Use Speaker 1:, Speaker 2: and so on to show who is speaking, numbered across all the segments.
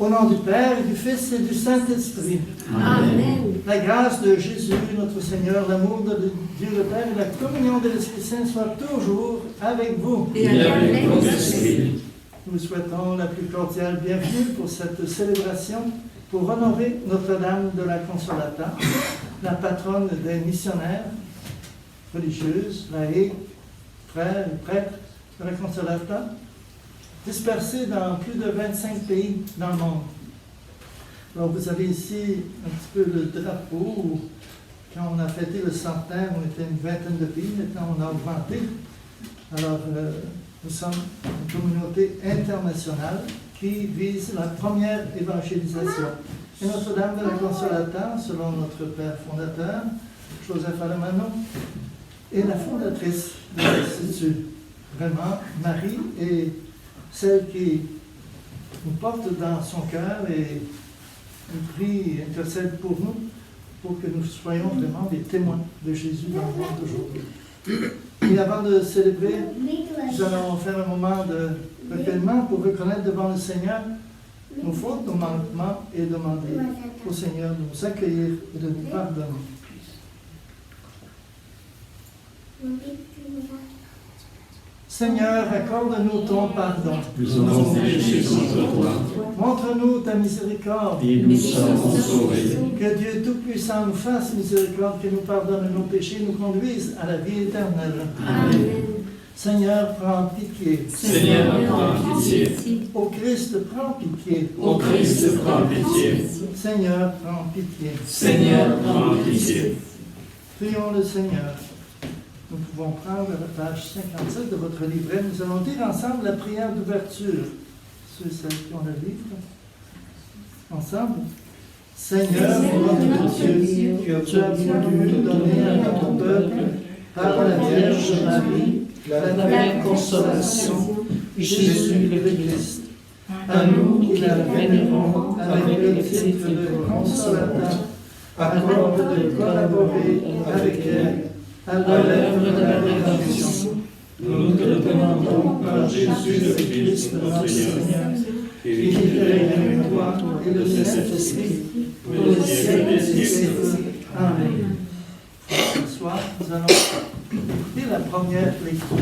Speaker 1: Au nom du Père, et du Fils et du Saint-Esprit.
Speaker 2: Amen.
Speaker 1: La grâce de Jésus, notre Seigneur, l'amour de Dieu le Père et la communion de l'Esprit Saint soient toujours avec vous.
Speaker 2: Et avec votre esprit.
Speaker 1: Nous souhaitons la plus cordiale bienvenue pour cette célébration pour honorer Notre-Dame de la Consolata, la patronne des missionnaires, religieuses, laïcs, frères et prêtres de la Consolata, dispersés dans plus de 25 pays dans le monde. Alors vous avez ici un petit peu le drapeau où, quand on a fêté le centenaire, on était une vingtaine de pays, maintenant on a augmenté. Alors nous sommes une communauté internationale qui vise la première évangélisation. Et Notre-Dame de la Consolata, selon notre père fondateur, Joseph Alemano, est la fondatrice de l'Institut. Vraiment, Marie est celle qui nous porte dans son cœur et nous prie, intercède pour nous, pour que nous soyons vraiment des témoins de Jésus dans le monde d'aujourd'hui. Et avant de célébrer, nous allons faire un moment de recueillement pour reconnaître devant le Seigneur nos fautes, nos manquements et demander au Seigneur de nous accueillir et de nous pardonner. Seigneur, accorde-nous ton pardon.
Speaker 3: Nous avons péché contre toi.
Speaker 1: Montre-nous ta miséricorde.
Speaker 3: Et nous sommes sauvés.
Speaker 1: Que Dieu Tout-Puissant nous fasse miséricorde, que nous pardonne nos péchés, nous conduise à la vie éternelle.
Speaker 2: Amen.
Speaker 1: Seigneur, prends pitié.
Speaker 3: Seigneur, prends pitié.
Speaker 1: Ô Christ, prends pitié.
Speaker 3: Ô Christ, prends pitié.
Speaker 1: Seigneur, prends pitié.
Speaker 3: Seigneur, prends pitié.
Speaker 1: Prions le Seigneur. Nous pouvons prendre la page 57 de votre livret. Nous allons dire ensemble la prière d'ouverture. Ceux et celles qui ont le livre. Ensemble. Seigneur, notre Dieu, tu as voulu donner à ton peuple, par la Vierge Marie, la consolation, Jésus le Christ. À nous qui la vénérons avec le titre de Consolata, accorde de collaborer avec elle à l'œuvre de la rédemption. Nous te le demandons par Jésus le Christ, notre Seigneur, qui vit avec toi et le Saint-Esprit, pour les siècles des siècles. Amen. Ce soir, nous allons écouter la première lecture.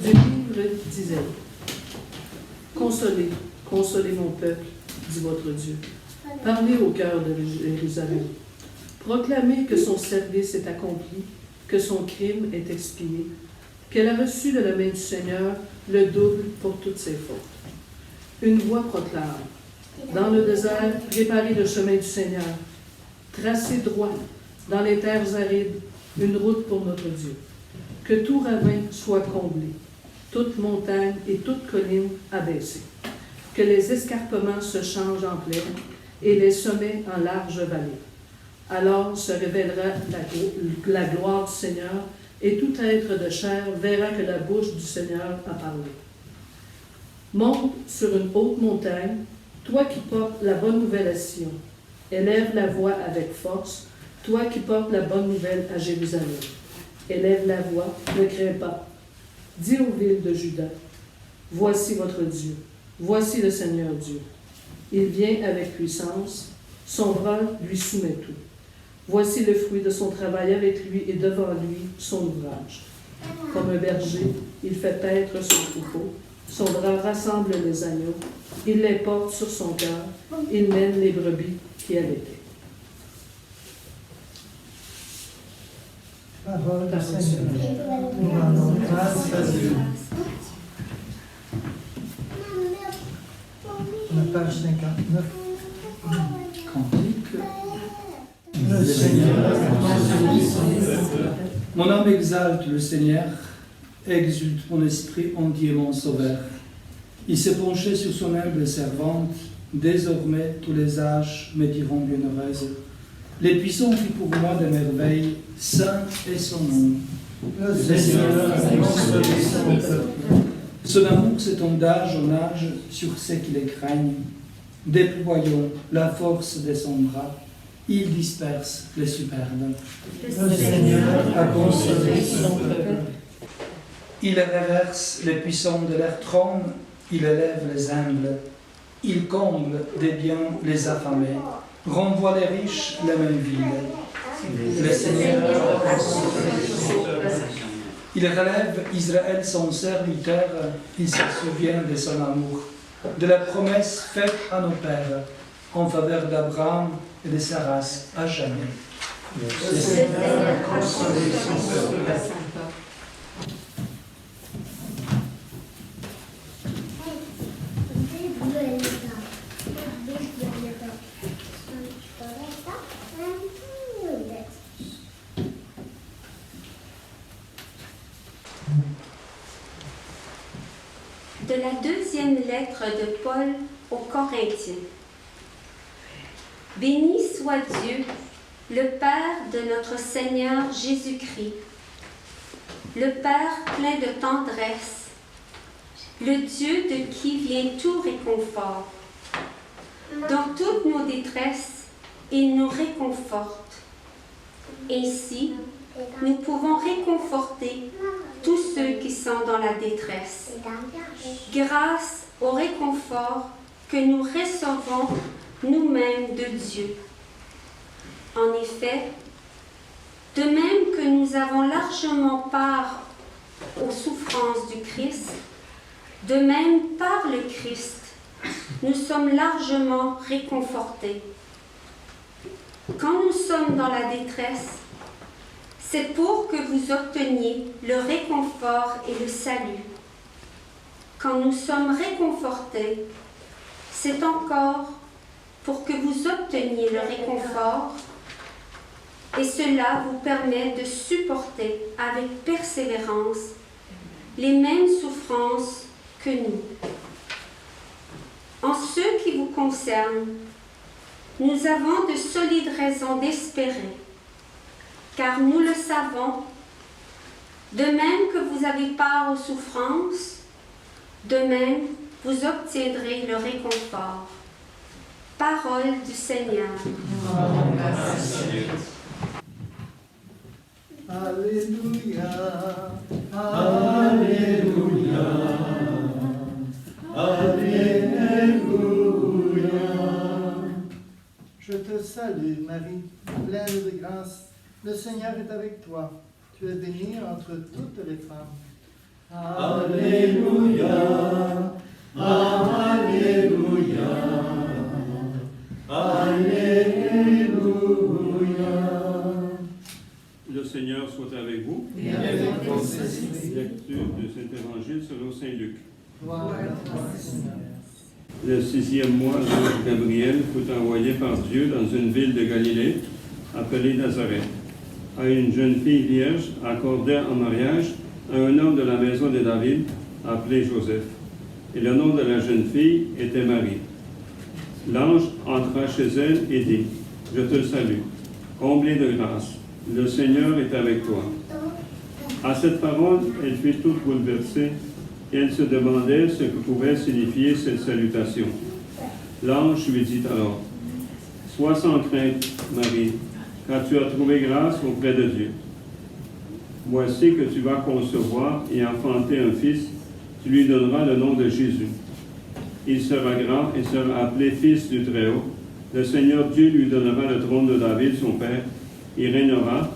Speaker 4: Du livre d'Isaïe. Consolez, consolez mon peuple, dit votre Dieu. Parlez au cœur de Jérusalem. Proclamez que son service est accompli, que son crime est expié, qu'elle a reçu de la main du Seigneur le double pour toutes ses fautes. Une voix proclame. Dans le désert, préparez le chemin du Seigneur. Tracez droit, dans les terres arides, une route pour notre Dieu. Que tout ravin soit comblé, toute montagne et toute colline abaissée. Que les escarpements se changent en plaine et les sommets en larges vallées. Alors se révélera la gloire du Seigneur et tout être de chair verra que la bouche du Seigneur a parlé. Monte sur une haute montagne, toi qui portes la bonne nouvelle à Sion. Élève la voix avec force, toi qui portes la bonne nouvelle à Jérusalem. Élève la voix, ne crains pas. Dis aux villes de Juda, voici votre Dieu, voici le Seigneur Dieu. Il vient avec puissance, son bras lui soumet tout. Voici le fruit de son travail avec lui et devant lui son ouvrage. Comme un berger, il fait paître son troupeau. Son bras rassemble les agneaux. Il les porte sur son cœur. Il mène les brebis qui allaitaient.
Speaker 1: Parole du Seigneur. Nous rendons grâce à Dieu. La page 59.
Speaker 5: Cantique.
Speaker 1: Le Seigneur
Speaker 5: Mon âme exalte le Seigneur, exulte mon esprit entièrement sauveur. Il s'est penché sur son humble servante, désormais tous les âges me diront bienheureuse. Les puissants fit pour moi des merveilles, saint est son nom.
Speaker 1: Le Seigneur a consolé son peuple.
Speaker 5: Son amour s'étend d'âge en âge sur ceux qui les craignent. Déployons la force de son bras, il disperse les superbes.
Speaker 1: Le Seigneur a consolé son peuple.
Speaker 5: Il réverse les puissants de leur trône, il élève les humbles, il comble des biens les affamés, renvoie les riches les mêmes villes. Le Seigneur a consolé son peuple. Il relève Israël son serviteur, il se souvient de son amour, de la promesse faite à nos pères en faveur d'Abraham et de sa race à jamais.
Speaker 1: Le Seigneur a consolé son peuple.
Speaker 2: De la deuxième lettre de Paul aux Corinthiens. Béni soit Dieu, le Père de notre Seigneur Jésus-Christ, le Père plein de tendresse, le Dieu de qui vient tout réconfort. Dans toutes nos détresses, il nous réconforte. Ainsi, nous pouvons réconforter tous ceux qui sont dans la détresse, grâce au réconfort que nous recevons nous-mêmes de Dieu. En effet, de même que nous avons largement part aux souffrances du Christ, de même par le Christ, nous sommes largement réconfortés. Quand nous sommes dans la détresse, c'est pour que vous obteniez le réconfort et le salut. Quand nous sommes réconfortés, c'est encore pour que vous obteniez le réconfort et cela vous permet de supporter avec persévérance les mêmes souffrances que nous. En ce qui vous concerne, nous avons de solides raisons d'espérer, car nous le savons, de même que vous avez part aux souffrances, de même vous obtiendrez le réconfort. Parole du Seigneur.
Speaker 1: Alléluia.
Speaker 3: Alléluia. Alléluia.
Speaker 1: Je te salue, Marie, pleine de grâce. Le Seigneur est avec toi. Tu es bénie entre toutes les femmes.
Speaker 3: Alléluia. Alléluia. Alléluia.
Speaker 6: Le Seigneur soit avec vous.
Speaker 1: Et avec ton esprit.
Speaker 6: Lecture de cet évangile selon saint Luc.
Speaker 1: Gloire à toi, Seigneur.
Speaker 6: Le 6e mois, l'ange Gabriel fut envoyé par Dieu dans une ville de Galilée, appelée Nazareth, à une jeune fille vierge accordée en mariage à un homme de la maison de David, appelé Joseph. Et le nom de la jeune fille était Marie. L'ange entra chez elle et dit, « Je te salue, comblée de grâce, le Seigneur est avec toi. » À cette parole, elle fut toute bouleversée et elle se demandait ce que pouvait signifier cette salutation. L'ange lui dit alors, « Sois sans crainte, Marie, car tu as trouvé grâce auprès de Dieu. Voici que tu vas concevoir et enfanter un fils, tu lui donneras le nom de Jésus. Il sera grand et sera appelé Fils du Très-Haut. Le Seigneur Dieu lui donnera le trône de David, son père. Il régnera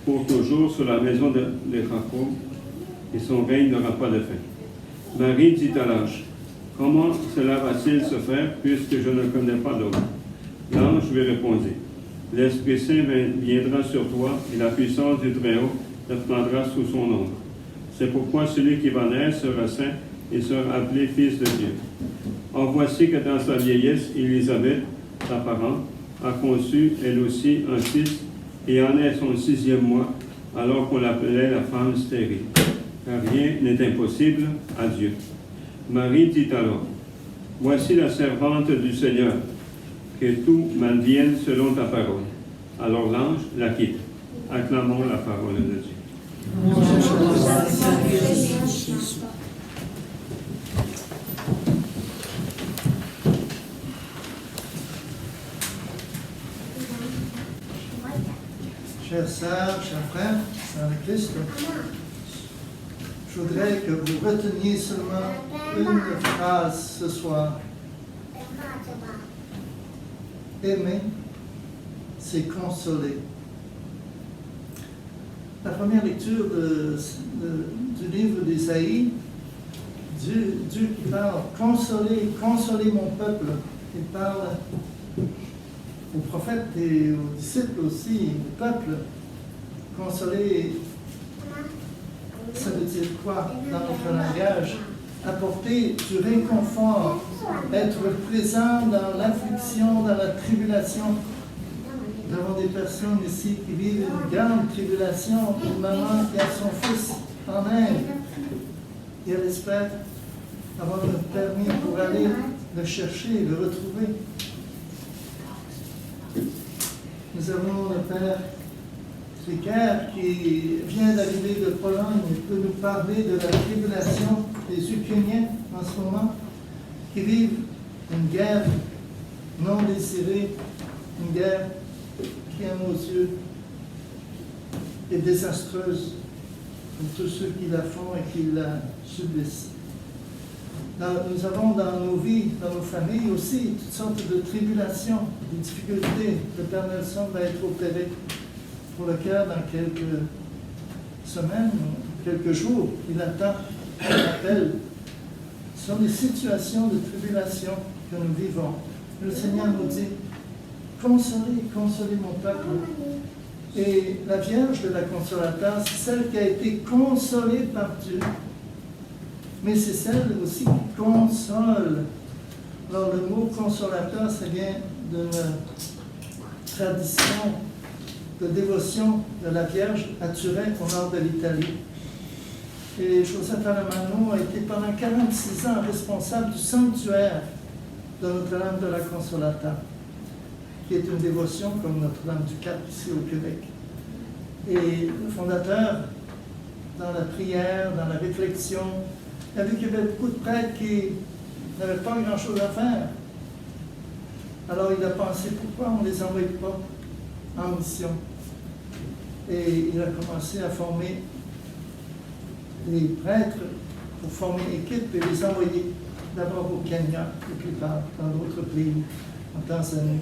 Speaker 6: pour toujours sur la maison de Jacob, et son règne n'aura pas de fin. Marie dit à l'ange, comment cela va-t-il se faire puisque je ne connais pas d'homme? L'ange lui répondit, l'Esprit Saint viendra sur toi et la puissance du Très-Haut te prendra sous son ombre. C'est pourquoi celui qui va naître sera saint et sera appelé Fils de Dieu. Or voici que dans sa vieillesse, Élisabeth, sa parente, a conçu elle aussi un fils et en est son 6e mois, alors qu'on l'appelait la femme stérile. Car rien n'est impossible à Dieu. Marie dit alors, voici la servante du Seigneur, que tout m'advienne selon ta parole. Alors l'ange la quitte. Acclamons la parole de Dieu.
Speaker 1: Chers sœurs, chers frères, dans le Christ, je voudrais que vous reteniez seulement une phrase ce soir. Aimer, c'est consoler. La première lecture du livre d'Ésaïe, Dieu qui parle, consoler mon peuple. Il parle aux prophètes et aux disciples aussi, au peuple. Consoler, ça veut dire quoi dans notre langage? Apporter du réconfort, être présent dans l'affliction, dans la tribulation. Nous avons des personnes ici qui vivent une grande tribulation, une maman qui a son fils en Inde, et elle espère avoir le permis pour aller le chercher, le retrouver. Nous avons le père Tricaire qui vient d'arriver de Pologne et peut nous parler de la tribulation des Ukrainiens en ce moment, qui vivent une guerre non désirée, une guerre qui, à nos yeux, est désastreuse pour tous ceux qui la font et qui la subissent. Nous avons dans nos vies, dans nos familles aussi, toutes sortes de tribulations, de difficultés. Le Père Nelson va être opéré pour le cœur dans quelques semaines, quelques jours. Il attend un appel. Ce sont des situations de tribulation que nous vivons. Le Seigneur nous dit, consolez, consolez mon peuple. Et la Vierge de la Consolateur, c'est celle qui a été consolée par Dieu. Mais c'est celle aussi qui console. Alors le mot consolateur, ça vient d'une tradition de dévotion de la Vierge à Turin, au nord de l'Italie. Et Joseph Alamano a été pendant 46 ans responsable du sanctuaire de Notre-Dame de la Consolata, qui est une dévotion comme Notre-Dame du Cap ici au Québec. Et le fondateur, dans la prière, dans la réflexion, a vu qu'il y avait beaucoup de prêtres qui n'avaient pas grand-chose à faire. Alors il a pensé, pourquoi on ne les envoie pas en mission? Et il a commencé à former des prêtres pour former une équipe et les envoyer d'abord au Kenya, et plus tard dans d'autres pays, en Tanzanie,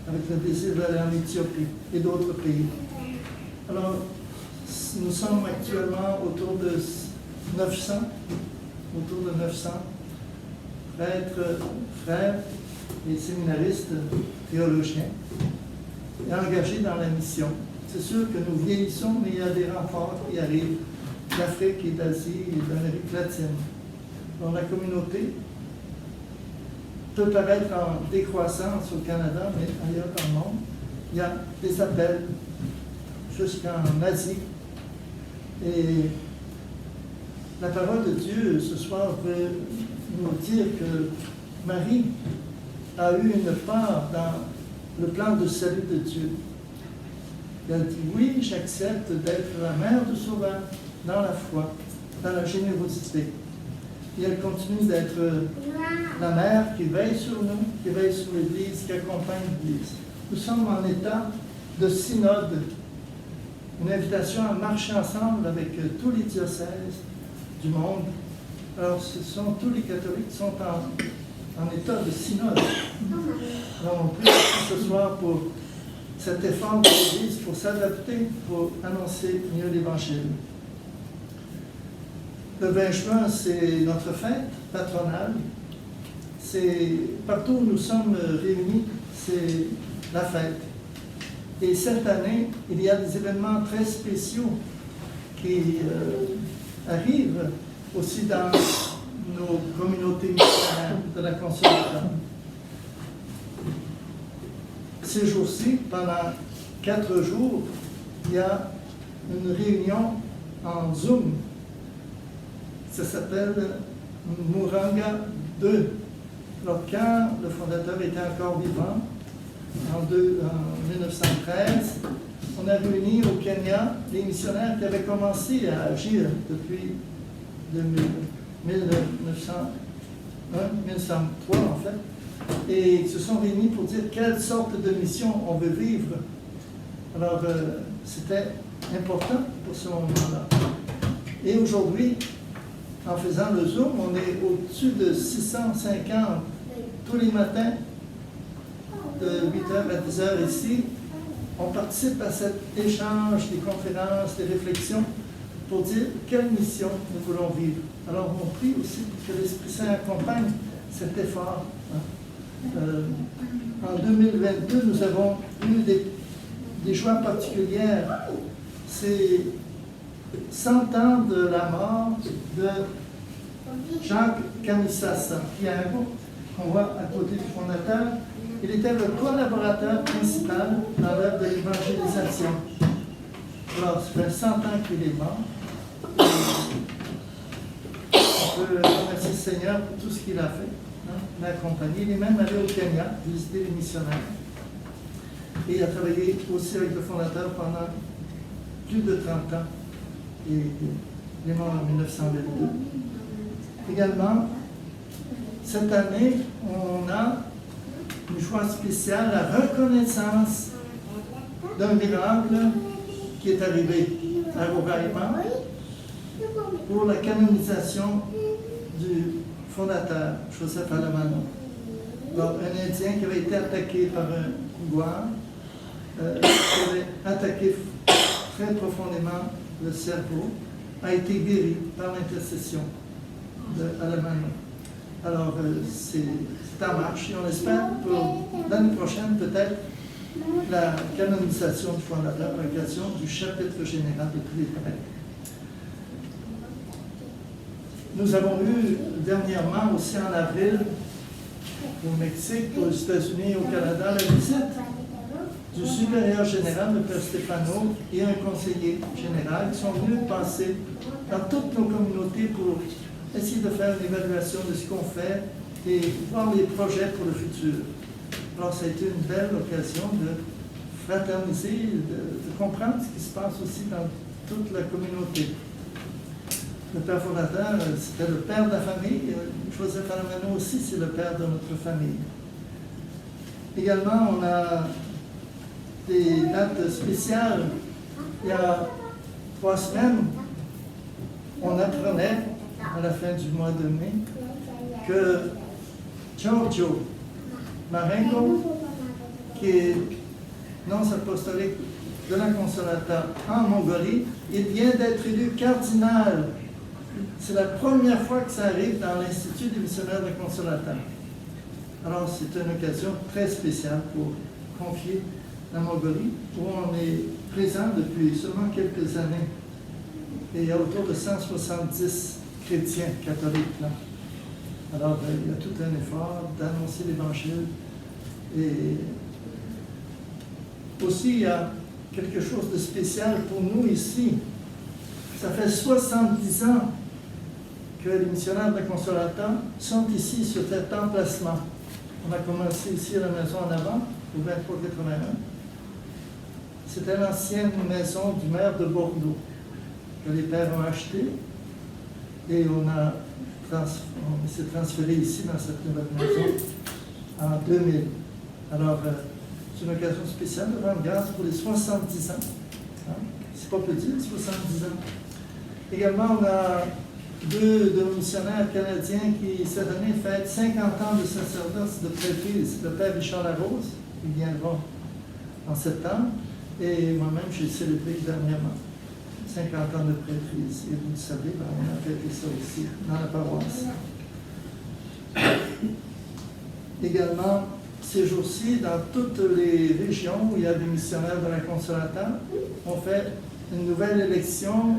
Speaker 1: avec le désir d'aller en Éthiopie et d'autres pays. Alors, nous sommes actuellement autour de 900 prêtres, frères et séminaristes, théologiens, et engagés dans la mission. C'est sûr que nous vieillissons, mais il y a des renforts qui arrivent d'Afrique et d'Asie et d'Amérique latine. Donc la communauté peut paraître en décroissance au Canada, mais ailleurs dans le monde, il y a des appels jusqu'en Asie. Et la parole de Dieu ce soir veut nous dire que Marie a eu une part dans le plan de salut de Dieu. Elle dit, oui, j'accepte d'être la mère du Sauveur dans la foi, dans la générosité. Et elle continue d'être la mère qui veille sur nous, qui veille sur l'Église, qui accompagne l'Église. Nous sommes en état de synode, une invitation à marcher ensemble avec tous les diocèses du monde. Alors, ce sont tous les catholiques qui sont en état de synode. Alors, on prie ce soir pour cet effort de l'Église pour s'adapter, pour annoncer mieux l'Évangile. Le 20 juin, c'est notre fête patronale. C'est partout où nous sommes réunis, c'est la fête. Et cette année, il y a des événements très spéciaux qui arrivent aussi dans nos communautés missionnaires de la Consolata. Ces jours-ci, pendant 4 jours, il y a une réunion en Zoom. Ça s'appelle Mouranga 2. Alors, quand le fondateur était encore vivant, en 1913, on a réuni au Kenya les missionnaires qui avaient commencé à agir depuis 1903 en fait, et ils se sont réunis pour dire quelle sorte de mission on veut vivre. Alors, c'était important pour ce moment-là. Et aujourd'hui, en faisant le Zoom, on est au-dessus de 650 tous les matins, de 8h à 10h ici. On participe à cet échange, des conférences, des réflexions pour dire quelle mission nous voulons vivre. Alors on prie aussi que l'Esprit Saint accompagne cet effort. En 2022, nous avons eu des joies particulières. C'est 100 ans de la mort de Jacques Kamisasa, Pierre, qu'on voit à côté du fondateur. Il était le collaborateur principal dans l'œuvre de l'évangélisation. Alors, ça fait 100 ans qu'il est mort. On peut remercier le Seigneur pour tout ce qu'il a fait. Il m'a accompagné. Il est même allé au Kenya visiter les missionnaires. Et il a travaillé aussi avec le fondateur pendant plus de 30 ans. Et il est mort en 1922. Également, cette année, on a une joie spéciale, la reconnaissance d'un miracle qui est arrivé à Roraima pour la canonisation du fondateur, Joseph Alamano. Donc, un Indien qui avait été attaqué par un couguar, qui avait attaqué très profondément le cerveau, a été guéri par l'intercession d'Alamano. Alors, c'est en marche et on espère pour l'année prochaine peut-être la canonisation du fondateur à l'occasion du chapitre général de tous les prêtres. Nous avons eu dernièrement aussi en avril au Mexique, aux États-Unis et au Canada la visite du supérieur général, le Père Stefano, et un conseiller général qui sont venus passer dans toutes nos communautés pour essayer de faire une évaluation de ce qu'on fait et voir les projets pour le futur. Alors, ça a été une belle occasion de fraterniser, de comprendre ce qui se passe aussi dans toute la communauté. Le père fondateur, c'était le père de la famille. Joseph Alamano aussi, c'est le père de notre famille. Également, on a des dates spéciales. Il y a 3 semaines, on apprenait, à la fin du mois de mai, que Giorgio Marengo, qui est nonce apostolique de la Consolata en Mongolie, il vient d'être élu cardinal. C'est la première fois que ça arrive dans l'Institut des missionnaires de la Consolata. Alors, c'est une occasion très spéciale pour confier la Mongolie, où on est présent depuis seulement quelques années. Et il y a autour de 170 chrétiens catholiques là. Alors, il y a tout un effort d'annoncer l'Évangile. Et aussi, il y a quelque chose de spécial pour nous ici. Ça fait 70 ans que les missionnaires de la Consolata sont ici sur cet emplacement. On a commencé ici à la maison en avant, au 2381. C'était l'ancienne maison du maire de Bordeaux, que les pères ont acheté. Et on s'est transféré ici dans cette nouvelle maison en 2000. Alors, c'est une occasion spéciale de rendre grâce pour les 70 ans. Hein? C'est pas petit, 70 ans. Également, on a 2 de nos missionnaires canadiens qui, cette année, fêtent 50 ans de sacerdoce de prêtrise. Le père Richard Larose, ils viendront en septembre. Et moi-même, j'ai célébré dernièrement 50 ans de prêtrise. Et vous le savez, on a fêté ça aussi dans la paroisse. Également, ces jours-ci, dans toutes les régions où il y a des missionnaires de la Consolata, on fait une nouvelle élection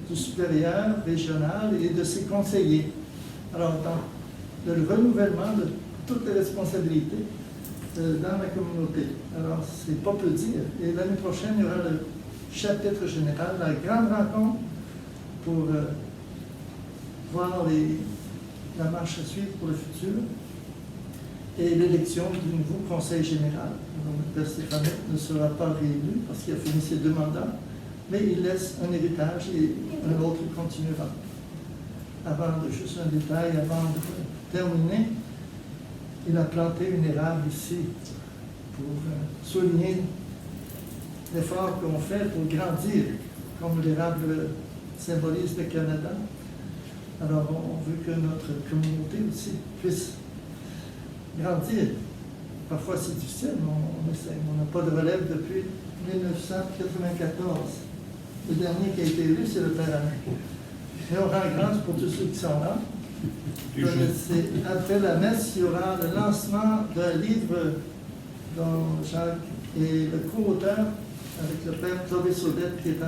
Speaker 1: du supérieur régional et de ses conseillers. Alors, dans le renouvellement de toutes les responsabilités dans la communauté. Alors, c'est pas peu dire. Et l'année prochaine, il y aura le chapitre général, la grande rencontre pour voir la marche à suivre pour le futur et l'élection du nouveau conseil général. Donc, le père Stéphane ne sera pas réélu parce qu'il a fini ses 2 mandats, mais il laisse un héritage et un autre continuera. Juste un détail, avant de terminer, il a planté une érable ici pour souligner l'effort qu'on fait pour grandir, comme l'érable symbolise le Canada. Alors, on veut que notre communauté aussi puisse grandir. Parfois, c'est difficile, mais on essaie. On n'a pas de relève depuis 1994. Le dernier qui a été élu, c'est le Père Alain. Et on rend grâce pour tous ceux qui sont là. Après la messe, il y aura le lancement d'un livre dont Jacques est le co-auteur avec le Père Clovis Odette qui est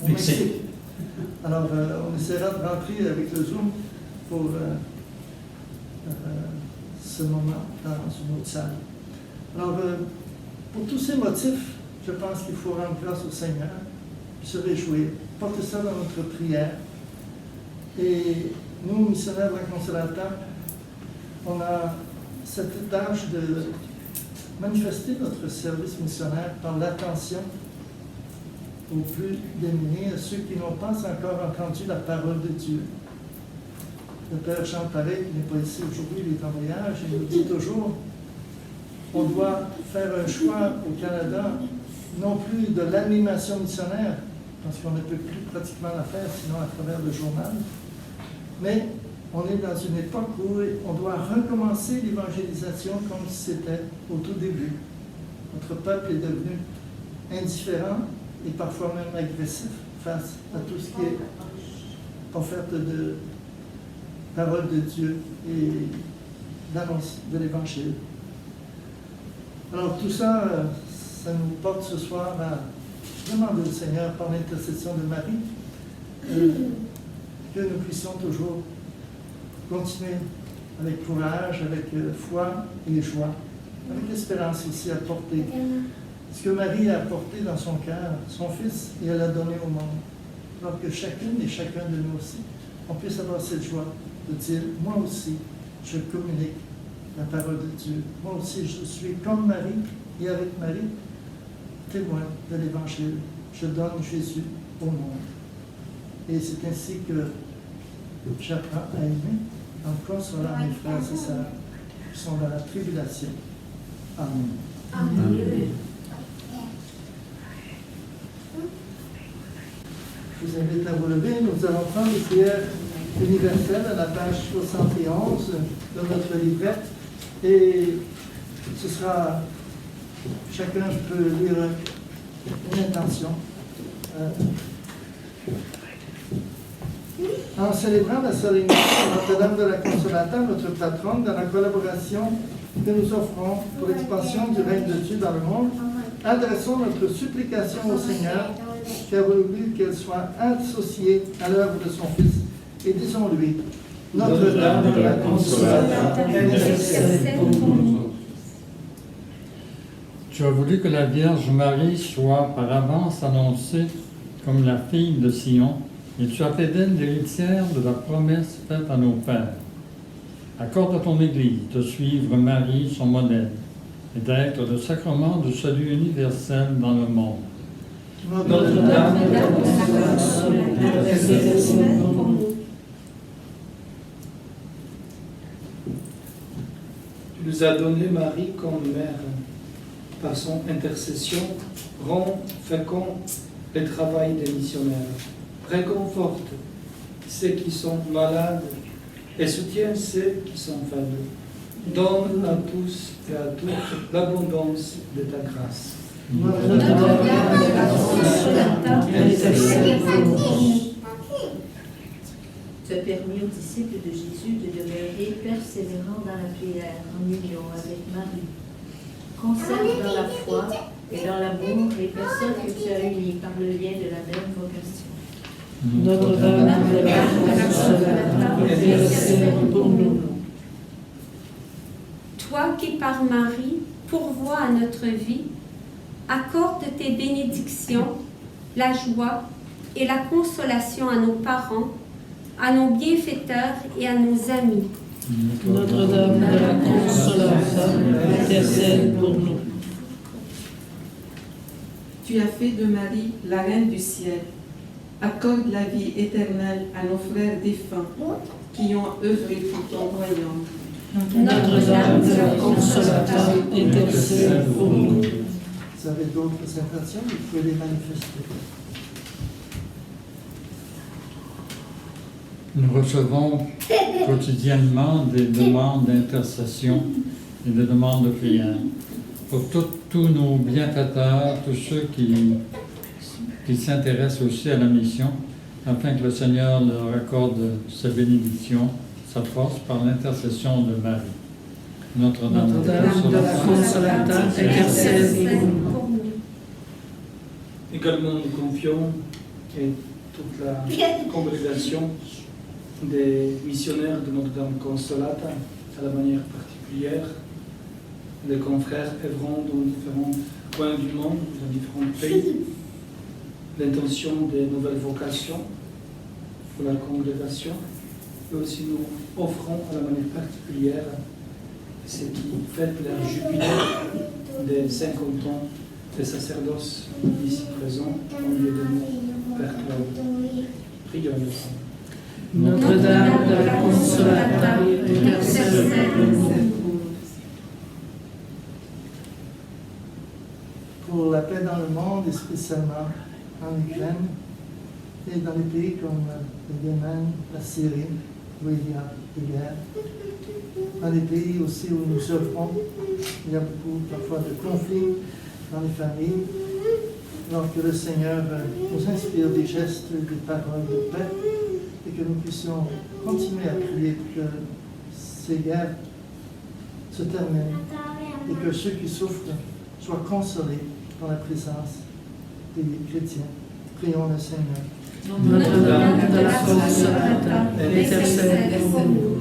Speaker 1: au Mexique. Alors, on essaiera de rentrer avec le Zoom pour ce moment dans une autre salle. Alors, pour tous ces motifs, je pense qu'il faut rendre grâce au Seigneur, se réjouir, porter ça dans notre prière. Et nous, missionnaires de la Consolata, on a cette tâche de manifester notre service missionnaire par l'attention aux plus démunis, à ceux qui n'ont pas encore entendu la parole de Dieu. Le Père Jean Paré, qui n'est pas ici aujourd'hui, il est en voyage, il nous dit toujours, on doit faire un choix au Canada, non plus de l'animation missionnaire, parce qu'on ne peut plus pratiquement la faire, sinon à travers le journal, mais on est dans une époque où on doit recommencer l'évangélisation comme c'était au tout début. Notre peuple est devenu indifférent et parfois même agressif face à tout ce qui est offerte de parole de Dieu et d'annonce de l'Évangile. Alors tout ça, ça nous porte ce soir à demander au Seigneur par l'intercession de Marie que nous puissions toujours continuer avec courage, avec foi et joie, avec espérance aussi à porter ce que Marie a apporté dans son cœur, son Fils, et elle a donné au monde. Alors que chacune et chacun de nous aussi, on puisse avoir cette joie de dire, moi aussi, je communique la parole de Dieu. Moi aussi, je suis comme Marie, et avec Marie, témoin de l'Évangile. Je donne Jésus au monde. Et c'est ainsi que j'apprends à aimer en consolant mes frères et sœurs qui sont dans la tribulation. Amen.
Speaker 2: Amen.
Speaker 1: Je vous invite à vous lever. Nous allons prendre les prières universelles à la page 71 de notre livret. Et ce sera, chacun peut lire une intention. En célébrant la solennité de Notre-Dame de la Consolata, notre patronne, dans la collaboration que nous offrons pour l'expansion du règne de Dieu dans le monde, adressons notre supplication au Seigneur qui a voulu qu'elle soit associée à l'œuvre de son Fils. Et disons-lui, Notre-Dame de la Consolata, intercède pour nous.
Speaker 3: Tu as voulu que la Vierge Marie soit par avance annoncée comme la fille de Sion, et tu as fait d'elle l'héritière de la promesse faite à nos pères. Accorde à ton Église de suivre Marie, son modèle, et d'être le sacrement de salut universel dans le monde.
Speaker 1: Notre-Dame de la Consolata, intercède pour nous.
Speaker 5: Tu nous as donné Marie comme mère. Par son intercession, rend fécond le travail des missionnaires. Réconforte ceux qui sont malades et soutient ceux qui sont faibles. Donne à tous et à toutes l'abondance de ta grâce.
Speaker 2: Notre-Dame de la Consolata, intercède pour nous.
Speaker 7: Tu as permis aux disciples de Jésus de demeurer persévérants dans la prière, en union avec Marie. Conserve dans la foi et dans l'amour les personnes que tu as unies par le lien de la même vocation.
Speaker 4: Notre-Dame de la Consolata, intercède pour nous.
Speaker 2: Toi qui par Marie pourvois à notre vie, accorde tes bénédictions, la joie et la consolation à nos parents, à nos bienfaiteurs et à nos amis.
Speaker 4: Notre-Dame de la Consolata, intercède pour nous.
Speaker 8: Tu as fait de Marie la reine du ciel. Accorde la vie éternelle à nos frères défunts qui ont œuvré pour ton royaume.
Speaker 4: Notre-Dame de la Consolata, intercède pour nous.
Speaker 1: Vous avez d'autres intentions, vous pouvez les manifester.
Speaker 3: Nous recevons quotidiennement des demandes d'intercession et des demandes de prière. Pour tous nos bienfaiteurs, tous ceux qui s'intéressent aussi à la mission, afin que le Seigneur leur accorde sa bénédiction, sa force par l'intercession de Marie. Notre-Dame de la Consolata,
Speaker 4: intercède pour nous.
Speaker 5: Également, nous confions et toute la congrégation des missionnaires de Notre-Dame Consolata, à la manière particulière, les confrères œuvrant dans différents coins du monde, dans différents pays, l'intention des nouvelles vocations pour la congrégation, et aussi nous offrons à la manière particulière ce qui fête leur jubilé des 50 ans de sacerdoce ici présent au milieu de nous, Père Claude. Prions ensemble.
Speaker 4: Notre-Dame de la Consolata, intercède pour nous.
Speaker 1: Pour la paix dans le monde et spécialement en Ukraine et dans les pays comme le Yémen, la Syrie, où il y a des guerres. Dans les pays aussi où nous œuvrons, il y a beaucoup parfois de conflits dans les familles. Donc que le Seigneur nous inspire des gestes, des paroles de paix et que nous puissions continuer à prier pour que ces guerres se terminent et que ceux qui souffrent soient consolés dans la présence des chrétiens. Prions le Seigneur.
Speaker 4: Notre-Dame de la Consolata, intercède pour nous.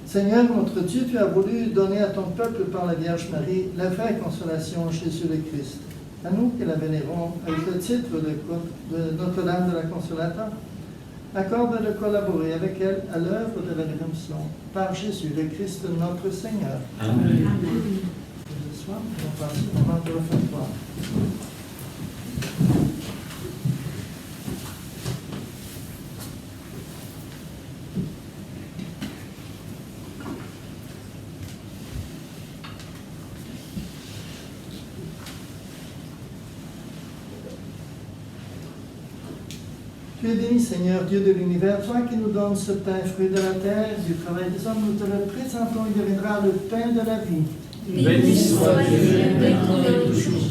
Speaker 1: Seigneur, notre Dieu, tu as voulu donner à ton peuple par la Vierge Marie la vraie consolation en Jésus le Christ. À nous qui la vénérons avec le titre de Notre-Dame de la Consolata, accorde de collaborer avec elle à l'œuvre de la rédemption par Jésus le Christ notre Seigneur.
Speaker 3: Amen.
Speaker 1: Ce soir, nous allons passer au moment de réfectoire. Tu es béni, Seigneur, Dieu de l'univers, toi qui nous donnes ce pain, fruit de la terre, du travail des hommes, nous te le présentons, il deviendra le pain de la vie.
Speaker 2: Béni soit Dieu de tous jours.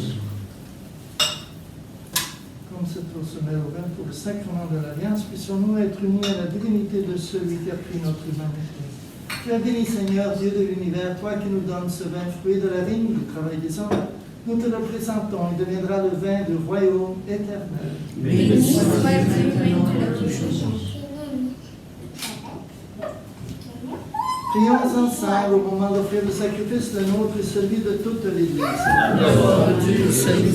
Speaker 1: Comme cette eau se met au vin pour le sacrement de l'Alliance, puissions-nous être unis à la divinité de celui qui a pris notre humanité. Tu es béni, Seigneur, Dieu de l'univers, toi qui nous donnes ce vin, fruit de la vigne, du travail des hommes, nous te le présentons, il deviendra le vin du royaume éternel.
Speaker 2: Béni soit Dieu de tous jours.
Speaker 1: Prions ensemble au moment d'offrir le sacrifice, le nôtre et celui de toute l'Église.
Speaker 4: Gloire à Dieu, salut.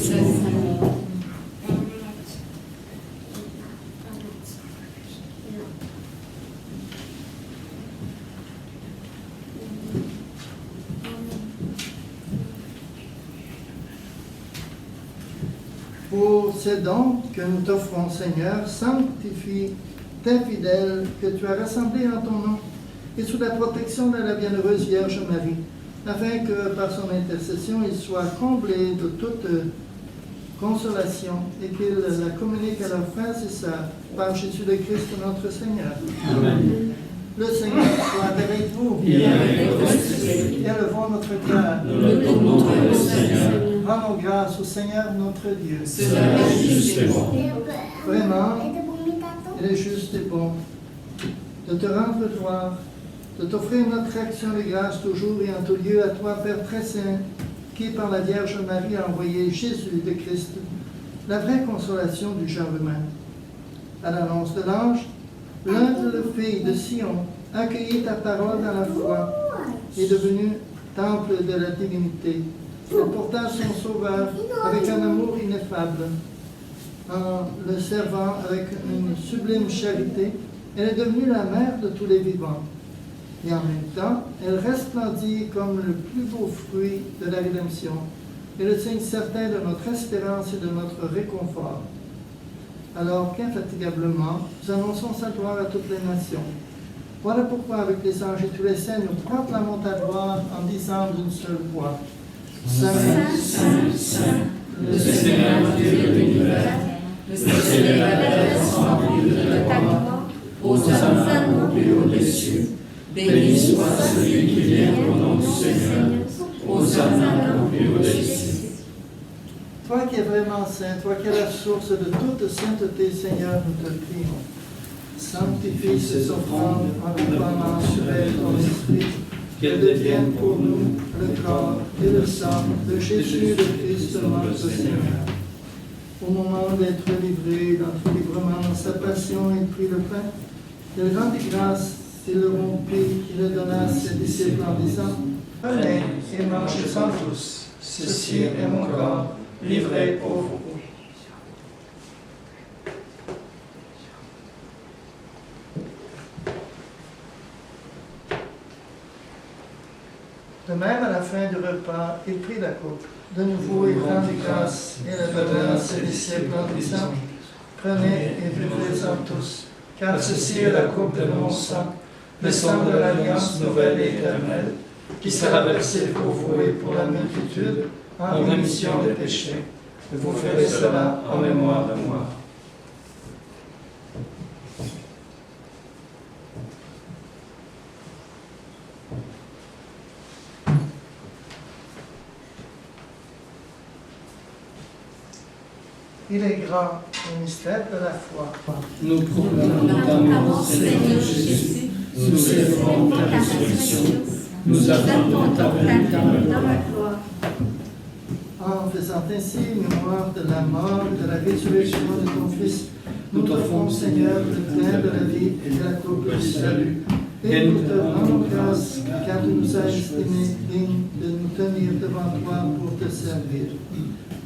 Speaker 1: Pour ces dons que nous t'offrons, Seigneur, sanctifie tes fidèles que tu as rassemblés en ton nom et sous la protection de la bienheureuse Vierge Marie, afin que par son intercession, ils soient comblés de toute consolation et qu'ils la communiquent à leurs frères et sœurs par Jésus le Christ notre Seigneur.
Speaker 3: Amen.
Speaker 1: Le Seigneur soit avec vous.
Speaker 3: Et avec votre
Speaker 1: Et élevons notre cœur.
Speaker 3: Nous le tournons au Seigneur.
Speaker 1: Rendons grâce au Seigneur notre Dieu.
Speaker 3: Cela est juste et bon.
Speaker 1: Vraiment, il est juste et bon de te rendre gloire, de t'offrir notre action de grâce toujours et en tout lieu à toi, Père très saint, qui par la Vierge Marie a envoyé Jésus de Christ, la vraie consolation du genre humain. À l'annonce de l'ange, l'humble fille de Sion accueillit ta parole dans la foi et devenu temple de la divinité. Elle porta son Sauveur avec un amour ineffable. En le servant avec une sublime charité, elle est devenue la mère de tous les vivants. Et en même temps, elle resplendit comme le plus beau fruit de la rédemption et le signe certain de notre espérance et de notre réconfort. Alors qu'infatigablement, nous annonçons sa gloire à toutes les nations. Voilà pourquoi, avec les anges et tous les saints, nous proclamons ta gloire en disant d'une seule voix: Saint, Saint, Saint, le Seigneur Dieu de l'univers, le ciel et la terre sont remplis de ta gloire. Hosanna au plus haut des cieux. Béni soit celui qui vient au nom du Seigneur. Hosanna au plus haut des cieux. Toi qui es vraiment saint, toi qui es la source de toute sainteté, Seigneur, nous te prions. Sanctifie ces offrandes en déploiement sur elles ton esprit, qu'elles deviennent pour nous le corps et le sang de Jésus le Christ, notre Seigneur. Au moment d'être livré librement dans sa passion, il prit le pain, il rendit grâce, il le rompit, il le donna à ses disciples en disant: Prenez et mangez-en tous, ceci est mon corps, livré pour vous. De même, à la fin du repas, il prit la coupe. De nouveau, il rendit grâce et la donna à ses disciples en disant: Prenez et buvez-en tous, car ceci est la coupe de mon sang, le sang de l'alliance nouvelle et éternelle, qui sera versé pour vous et pour la multitude en rémission des péchés. Vous ferez cela en mémoire de moi. Il est grand, le mystère de la foi.
Speaker 5: Nous proclamons ta mort, Seigneur Jésus. Nous célébrons ta résurrection. Nous attendons ta venue dans la gloire.
Speaker 1: En faisant ainsi mémoire de la mort et de la résurrection de ton Fils, nous t'offrons, Seigneur, le pain de la vie et la coupe du salut. Et nous te rendons grâce, car tu nous as estimés dignes de nous tenir devant toi pour te servir.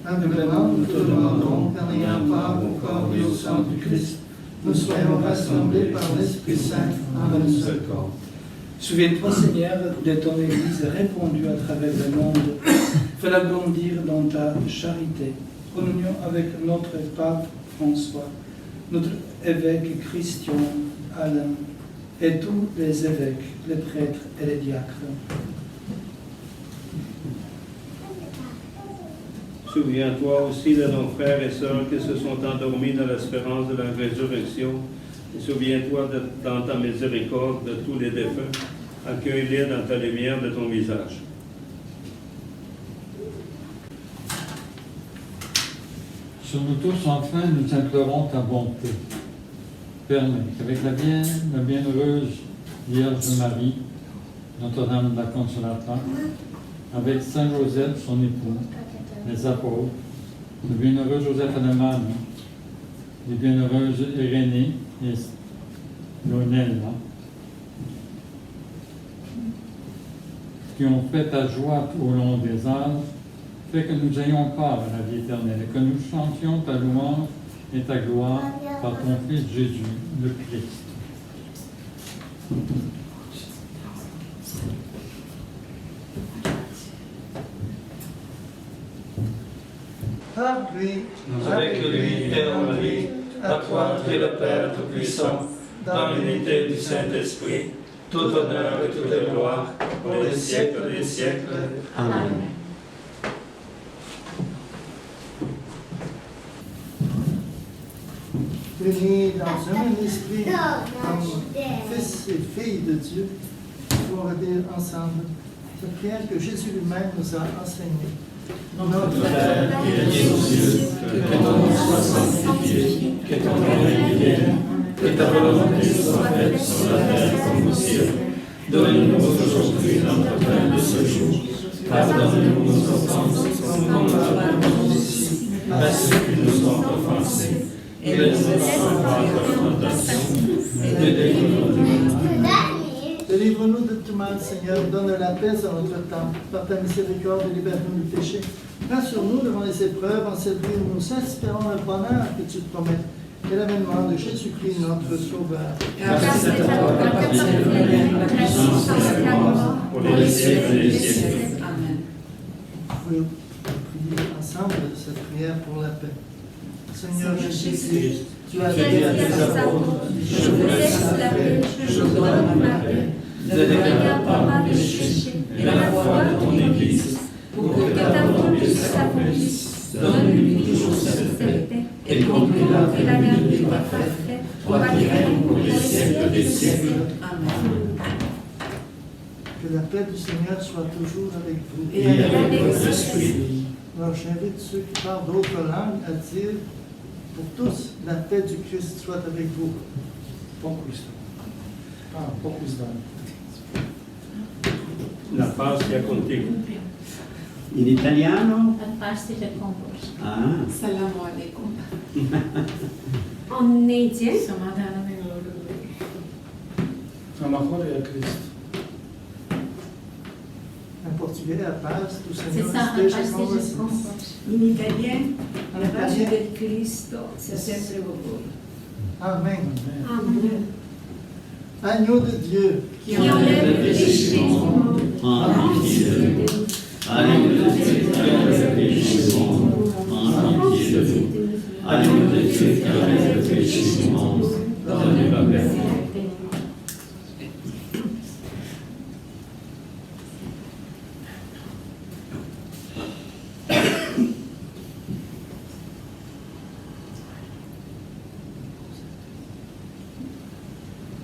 Speaker 1: Humblement, nous te demandons qu'en ayant part au corps et au sang du Christ, nous soyons rassemblés par l'Esprit Saint en un seul corps.
Speaker 5: Souviens-toi, Seigneur, de ton Église répandue à travers le monde. Fais-la grandir dans ta charité, en union avec notre pape François, notre évêque Christian Alain, et tous les évêques, les prêtres et les diacres.
Speaker 6: Souviens-toi aussi de nos frères et sœurs qui se sont endormis dans l'espérance de la résurrection. Et souviens-toi dans ta miséricorde de tous les défunts. Accueille-les dans ta lumière de ton visage.
Speaker 3: Sur nous tous, enfin, nous implorons ta bonté. Permets qu'avec la bienheureuse Vierge Marie, Notre-Dame de la Consolata, avec Saint Joseph, son époux, les apôtres, le bienheureux Joseph Aleman, les bienheureuses Irénée et Lionella, qui ont fait ta joie au long des âges, fait que nous ayons part à la vie éternelle et que nous chantions ta louange et ta gloire par ton Fils Jésus, le Christ.
Speaker 1: Par lui,
Speaker 5: Avec lui et en lui, à toi, Dieu le Père Tout-Puissant, dans l'unité du Saint-Esprit, tout honneur et toute gloire, pour les siècles des siècles. Amen.
Speaker 1: unis dans un même esprit, comme fils et filles de Dieu, pour redire ensemble cette prière que Jésus lui-même nous a enseignée. Notre Père,
Speaker 5: qui es aux cieux, que ton nom soit sanctifié, que ton règne vienne, que ta volonté soit faite sur la terre comme au ciel. Donne-nous aujourd'hui notre pain de ce jour. Pardonne-nous nos offenses, comme nous pardonnons aussi à ceux qui nous ont offensés. Et ne nous laisse pas voir de tentation, mais délivre-nous du mal.
Speaker 1: Délivre-nous de tout mal, Seigneur. Donne la paix à notre temps. Par ta miséricorde, libère-nous du péché. Rassure-nous devant les épreuves, en cette vie où nous espérons le bonheur que tu promets. Et l'avènement de Jésus-Christ, notre Sauveur.
Speaker 7: Car c'est à toi qu'appartient le règne, la puissance et la gloire, pour les siècles des siècles. Amen.
Speaker 1: Vous pouvez prier ensemble cette prière pour la paix. Seigneur Jésus-Christ, tu as dit à tes apôtres, je vous laisse la paix, je vous donne ma paix. Ne regarde pas mes péchés, mais la foi de ton Église, pour que ta volonté s'accomplisse. Donne-lui toujours cette paix, et conduis-la vers la vie parfaite, toi qui règnes pour les siècles des siècles. Amen. Que la paix du Seigneur soit toujours avec vous.
Speaker 7: Et avec votre esprit.
Speaker 1: Alors j'invite ceux qui parlent d'autres langues à dire pour tous, la paix du Christ soit avec vous.
Speaker 6: La paz sia contigo.
Speaker 9: In italiano?
Speaker 7: La pace est con vous.
Speaker 9: Ah,
Speaker 8: Salamu alaikum.
Speaker 2: En indien,
Speaker 5: Amore a Cristo.
Speaker 1: En portugais, la paz du
Speaker 7: C'est
Speaker 1: Seigneur
Speaker 7: ça, la
Speaker 1: esteja
Speaker 7: pace
Speaker 1: com
Speaker 7: est
Speaker 1: vocês.
Speaker 7: con vous.
Speaker 10: In italien,
Speaker 1: En
Speaker 10: la pace
Speaker 1: italien.
Speaker 10: del Cristo sia sempre con voi.
Speaker 1: Amen.
Speaker 2: Amen.
Speaker 1: Agneau de Dieu,
Speaker 2: Qui enlève le péché du monde,
Speaker 9: en pitié de nous. Agneau de Dieu qui enlève le péché du monde, en pitié de nous. Agneau de Dieu qui enlève le péché du monde, donne la paix.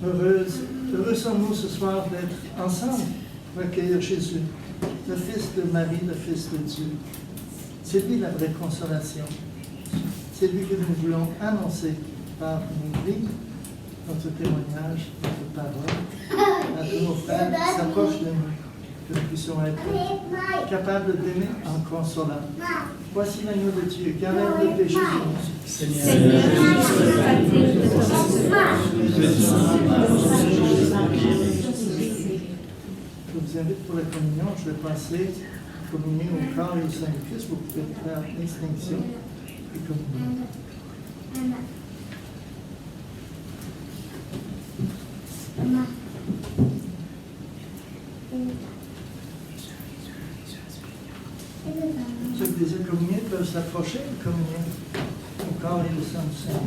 Speaker 1: Heureux sommes-nous ce soir d'être ensemble pour accueillir Jésus, le Fils de Marie, le Fils de Dieu. C'est lui la vraie consolation. C'est lui que nous voulons annoncer par nos vies, notre témoignage, notre parole, à tous nos frères qui s'approchent de nous, que nous puissions être capables d'aimer en consolant. Voici l'agneau de Dieu qui enlève le péché du monde.
Speaker 2: Seigneur, je fatigue de ton sauvage.
Speaker 1: Je vous invite pour la communion. Je vais passer à communier au corps et au sein du Christ. Vous pouvez faire l'extinction et communier. Ceux qui désirent communier peuvent s'approcher et communier au corps et au sein du Seigneur.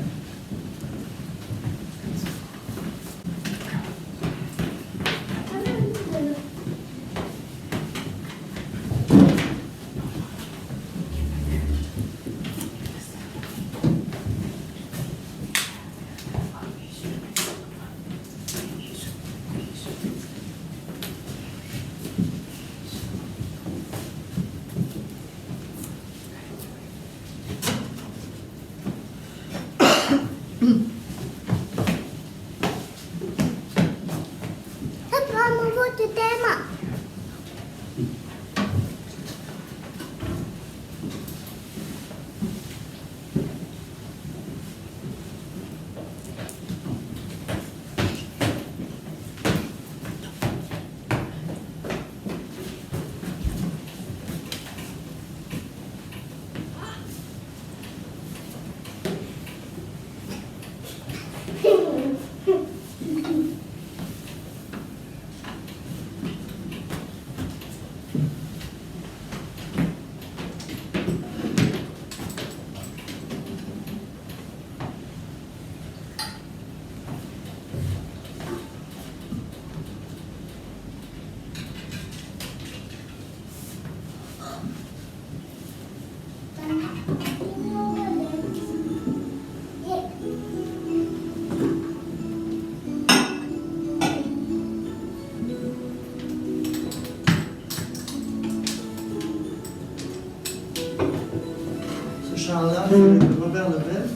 Speaker 1: gens-là, c'est Robert Lebel.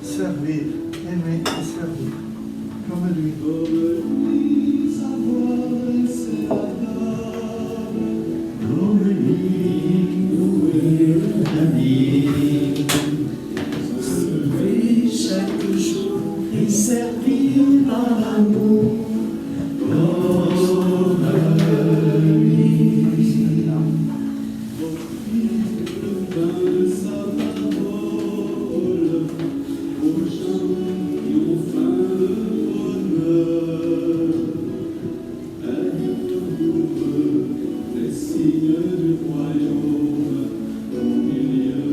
Speaker 1: Servir, aimer et servir, comme lui.
Speaker 9: Comme lui, louer l'ami. Servir chaque jour et servir par amour. Comme lui. Offrir sa parole aux gens qui ont faim de bonheur. Être pour eux les signes du royaume au milieu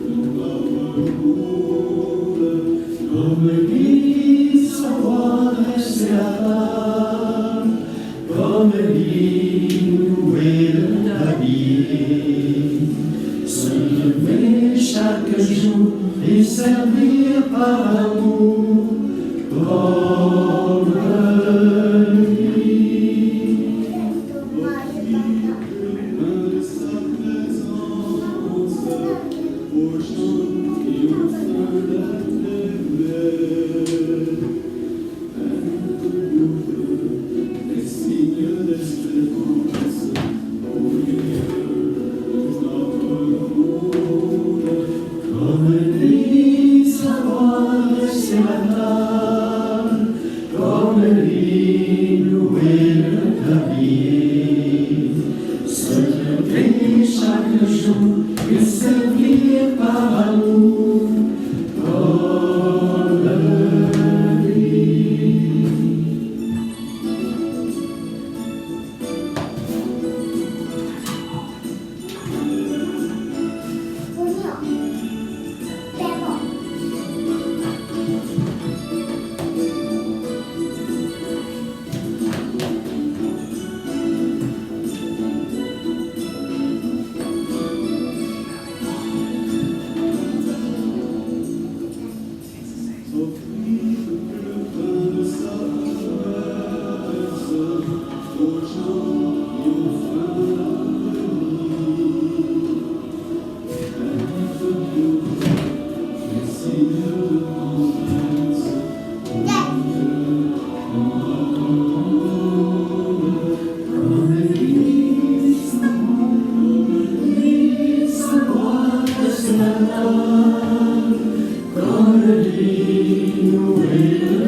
Speaker 9: de notre monde. Comme lui, savoir rester à table, comme lui, louer la vie. Se lever chaque jour et servir par amour, comme lui. De sa présence aux gens qui ont faim d'être aimés. Être pour eux les signes d'espérance au milieu de notre monde. Comme lui, savoir rester à table, comme lui, louer la vie. Se lever chaque jour et servir par amour, comme lui. Offrir le pain de sa promesse aux gens qui ont faim d'avenir. Être pour eux les signes de tendresse au milieu de notre monde. Comme lui, savoir rester à table, comme lui,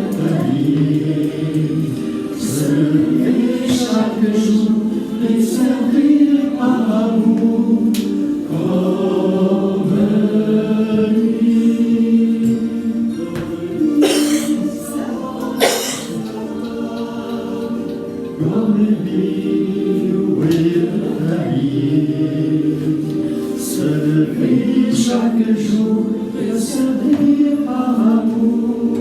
Speaker 9: louer la vie. Se lever chaque jour et servir par amour, comme lui. Comme lui, louer la vie. Se lever chaque jour et servir par amour,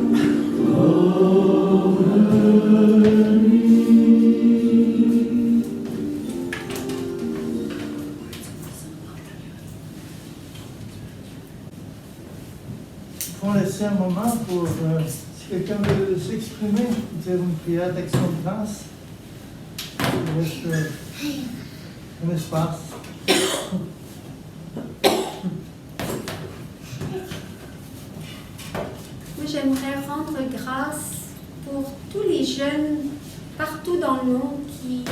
Speaker 9: comme lui.
Speaker 1: On va laisser un moment pour, si quelqu'un veut s'exprimer, dire une prière d'action de grâce. Il reste un espace.
Speaker 2: Moi, j'aimerais rendre grâce pour tous les jeunes partout dans le monde qui,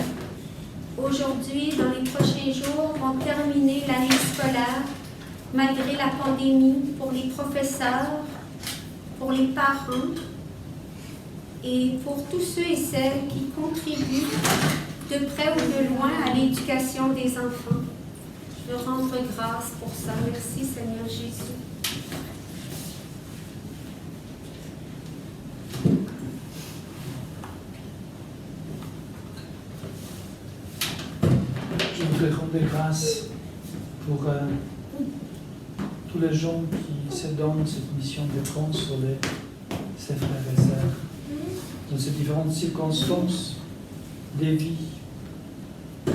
Speaker 2: aujourd'hui, dans les prochains jours, vont terminer l'année scolaire malgré la pandémie, pour les professeurs, pour les parents et pour tous ceux et celles qui contribuent de près ou de loin à l'éducation des enfants. Je veux rendre grâce pour ça. Merci, Seigneur Jésus.
Speaker 1: Je voudrais rendre grâce pour tous les gens qui se donnent cette mission de consoler ses frères et sœurs dans ces différentes circonstances des vies, de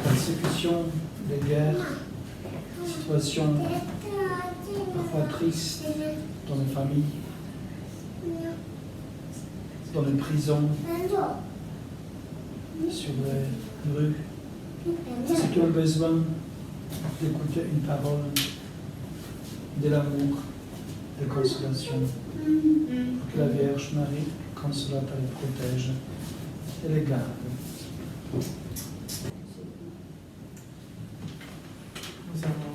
Speaker 1: persécution, de guerre, situations parfois tristes dans les familles, dans les prisons, sur les rues, ceux qui ont besoin d'écouter une parole
Speaker 5: de l'amour, de consolation. Que la Vierge Marie, Consolata, les protège et les garde.
Speaker 1: Nous allons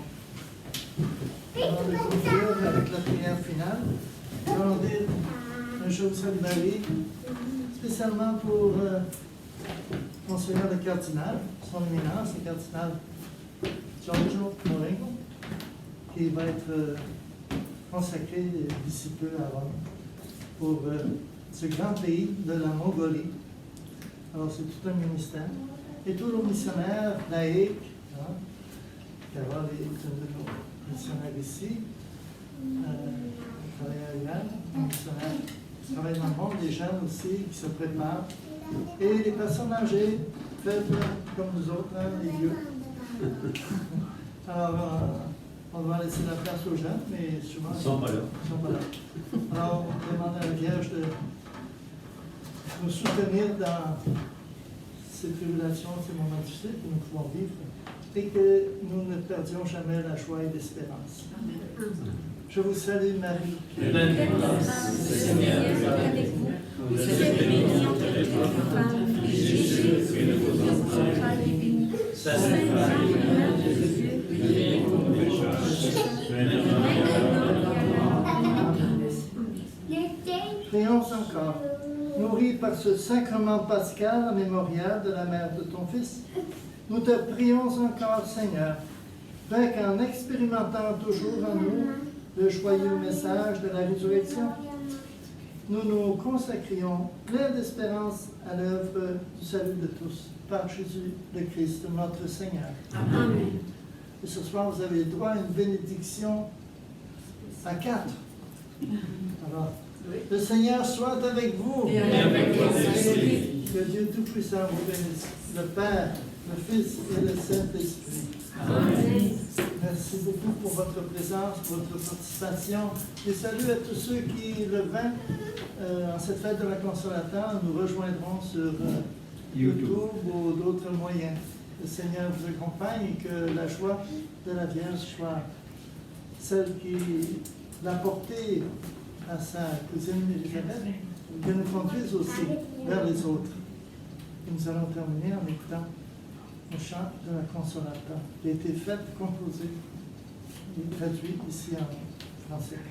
Speaker 1: conclure avec la prière finale. Nous allons dire un jour Salut Marie, spécialement pour Monseigneur le cardinal, son éminence, le cardinal Giorgio Morengo, qui va être consacré d'ici peu à Rome pour ce grand pays de la Mongolie. Alors c'est tout un ministère. Et tous nos missionnaires laïcs, hein, Carole est une de nos missionnaires ici, travaille à Yuan, un missionnaire qui travaille dans le monde, des jeunes aussi qui se préparent, et les personnes âgées, faibles comme nous autres, hein, les vieux. Alors, on va laisser la place aux jeunes, mais souvent
Speaker 9: Ils ne sont pas là.
Speaker 1: ils sont pas là. Alors, on demande à la Vierge de nous soutenir dans ces tribulations, ces moments difficiles que nous pouvons vivre, et que nous ne perdions jamais la joie et l'espérance. Je vous salue, Marie.
Speaker 9: Pleine de grâce, le Seigneur est avec vous. Vous êtes bénie entre toutes les femmes, et Jésus, fruit de vos entrailles, est béni. Sainte Marie, Mère de Dieu, priez pour nous pécheurs, maintenant et à l'heure de notre mort.
Speaker 1: Prions encore. Nourris par ce sacrement pascal mémorial de la mère de ton Fils, nous te prions encore, Seigneur, afin qu'en expérimentant toujours en nous le joyeux message de la résurrection, nous nous consacrions plein d'espérance à l'œuvre du salut de tous, par Jésus le Christ, notre Seigneur.
Speaker 2: Amen.
Speaker 1: Et ce soir, vous avez droit à une bénédiction à 4. Alors, le Seigneur soit avec vous.
Speaker 4: Et avec votre esprit.
Speaker 1: Que Dieu Tout-Puissant vous bénisse, le Père, le Fils et le Saint-Esprit.
Speaker 2: Amen.
Speaker 1: Merci beaucoup pour votre présence, votre participation. Et salut à tous ceux qui, le 20, en cette fête de la Consolata, nous rejoindront sur YouTube ou d'autres moyens. Le Seigneur vous accompagne et que la joie de la Vierge soit celle qui l'a portée à sa cousine Élisabeth, que nous conduise aussi vers les autres. Et nous allons terminer en écoutant le chant de la Consolata, qui a été fait, composé et traduit ici en français.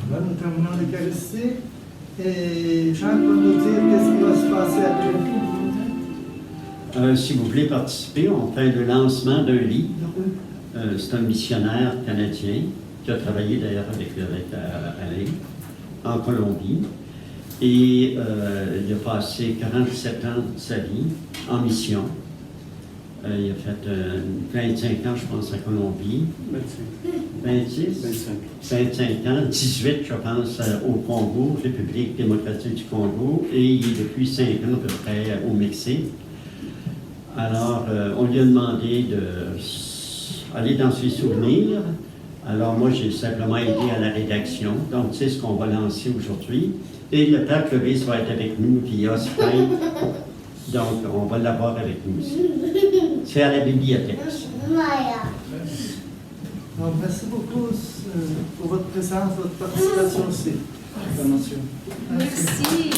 Speaker 1: Là, nous terminons l'Eucharistie et Jean va nous dire qu'est-ce qui va se passer après.
Speaker 9: Si vous voulez participer, on fait le lancement d'un livre. C'est un missionnaire canadien qui a travaillé d'ailleurs avec Alain en Colombie. Et il a passé 47 ans de sa vie en mission.
Speaker 11: Il a fait 25 ans, je pense, à Colombie. 26? 25 ans. 18, je pense, au Congo, République démocratique du Congo. Et il est depuis 5 ans à peu près au Mexique. Alors, on lui a demandé d'aller dans ses souvenirs. Alors, moi, j'ai simplement aidé à la rédaction. Donc, c'est ce qu'on va lancer aujourd'hui. Et le Père Clovis va être avec nous via Skype. Donc, on va l'avoir avec nous aussi. C'est à la bibliothèque.
Speaker 1: Donc, merci beaucoup pour votre présence, votre participation aussi.
Speaker 9: Merci.